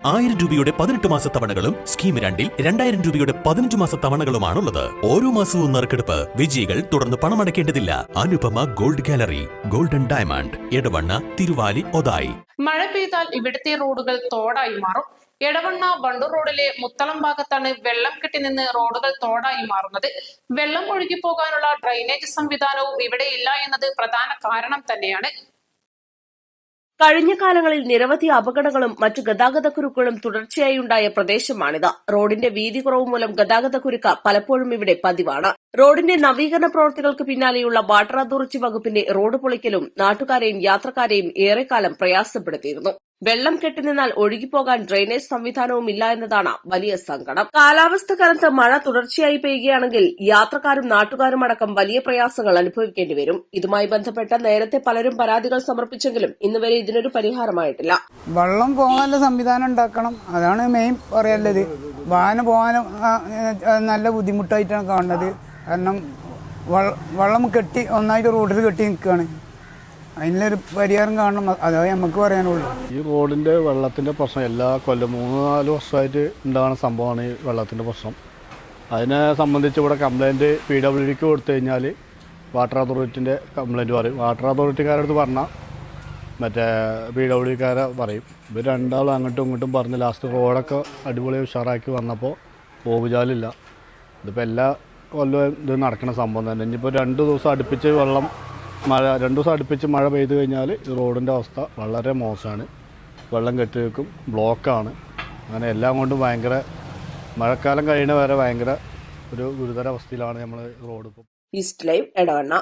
1000 രൂപയുടെ 18 മാസ തവണകളും സ്കീം 2-ൽ 2000 രൂപയുടെ 15 മാസ തവണകളുമാണുള്ളത്. ഓരോ മാസവും നറുക്കെടുപ്പ്. വിജയികൾ തുടർന്ന് പണമടയ്ക്കേണ്ടതില്ല. Anupama gold gallery, golden diamond, Edavanna, Thiruvali, Othayi. മഴ പെയ്താൽ ഇവിടുത്തെ റോഡുകൾ തോടായി മാറും. എടവണ്ണ വണ്ടൂർ റോഡിലെ മുത്തളം ഭാഗത്താണ് വെള്ളം കെട്ടി നിന്ന് റോഡുകൾ തോടായി മാറുന്നത്. വെള്ളം ഒഴുകി പോകാനുള്ള ഡ്രെയിനേജ് സംവിധാനവും ഇവിടെ ഇല്ല എന്നത് പ്രധാന കാരണം തന്നെയാണ്. കഴിഞ്ഞ കാലങ്ങളിൽ നിരവധി അപകടങ്ങളും മറ്റു ഗതാഗതക്കുരുക്കുകളും തുടർച്ചയായി ഉണ്ടായ പ്രദേശമാണിത്. റോഡിന്റെ വീതി കുറവ് മൂലം ഗതാഗതക്കുരുക്ക് പലപ്പോഴും ഇവിടെ പതിവാണ്. റോഡിന്റെ നവീകരണ പ്രവൃത്തികൾക്ക് പിന്നാലെയുള്ള വാട്ടർ അതോറിറ്റി വകുപ്പിന്റെ റോഡ് പൊളിക്കലും നാട്ടുകാരെയും യാത്രക്കാരെയും ഏറെക്കാലം പ്രയാസപ്പെടുത്തിയിരുന്നു. വെള്ളം കെട്ടിനിന്നാൽ ഒഴുകിപ്പോകാൻ ഡ്രെയിനേജ് സംവിധാനവും ഇല്ല എന്നതാണ് വലിയ സങ്കടം. കാലാവസ്ഥ കാലത്ത് മഴ തുടർച്ചയായി പെയ്യുകയാണെങ്കിൽ യാത്രക്കാരും നാട്ടുകാരും അടക്കം വലിയ പ്രയാസങ്ങൾ അനുഭവിക്കേണ്ടി വരും. ഇതുമായി ബന്ധപ്പെട്ട് നേരത്തെ പലരും പരാതികൾ സമർപ്പിച്ചെങ്കിലും ഇന്നുവരെ ഇതിനൊരു പരിഹാരമായിട്ടില്ല. വെള്ളം പോകാനുള്ള സംവിധാനം ഉണ്ടാക്കണം, അതാണ് മെയിൻ പറയാനുള്ളത്. വാഹനം പോകാനും നല്ല ബുദ്ധിമുട്ടായിട്ടാണ് കാണുന്നത്. കാരണം വെള്ളം കെട്ടി ഒന്നായിട്ട് റോഡിൽ കെട്ടി നിൽക്കുകയാണ്. അതിനൊരു പരിഹാരം കാണണം, അതേ നമുക്ക് പറയാനുള്ളൂ. ഈ റോഡിൻ്റെ വെള്ളത്തിൻ്റെ പ്രശ്നം എല്ലാ കൊല്ലം 3-4 വർഷമായിട്ട് ഉണ്ടാകുന്ന സംഭവമാണ് ഈ വെള്ളത്തിൻ്റെ പ്രശ്നം. അതിനെ സംബന്ധിച്ച് ഇവിടെ കംപ്ലയിൻറ്റ് PWDക്ക് കൊടുത്തു കഴിഞ്ഞാൽ വാട്ടർ അതോറിറ്റിൻ്റെ കംപ്ലയിൻറ്റ് പറയും. വാട്ടർ അതോറിറ്റിക്കാരുടെ അടുത്ത് പറഞ്ഞാൽ മറ്റേ PWDക്കാരെ പറയും. ഇവർ രണ്ടാളും അങ്ങോട്ടും ഇങ്ങോട്ടും പറഞ്ഞ് ലാസ്റ്റ് റോഡൊക്കെ അടിപൊളി ഉഷാറാക്കി വന്നപ്പോൾ പോവുചാലില്ല. ഇതിപ്പോൾ എല്ലാ കൊല്ലവും ഇത് നടക്കുന്ന സംഭവം തന്നെ. ഇനിയിപ്പോൾ 2 ദിവസം അടുപ്പിച്ച് രണ്ട് ദിവസം അടുപ്പിച്ച് മഴ പെയ്തു കഴിഞ്ഞാൽ ഈ റോഡിൻ്റെ അവസ്ഥ വളരെ മോശമാണ്. വെള്ളം കെട്ടി വെക്കും, ബ്ലോക്കാണ്. അങ്ങനെ എല്ലാം കൊണ്ടും ഭയങ്കര മഴക്കാലം കഴിയുന്ന വരെ ഭയങ്കര ഒരു ഗുരുതരാവസ്ഥയിലാണ് നമ്മൾ റോഡ് ഇപ്പോൾ. East live, Edavanna.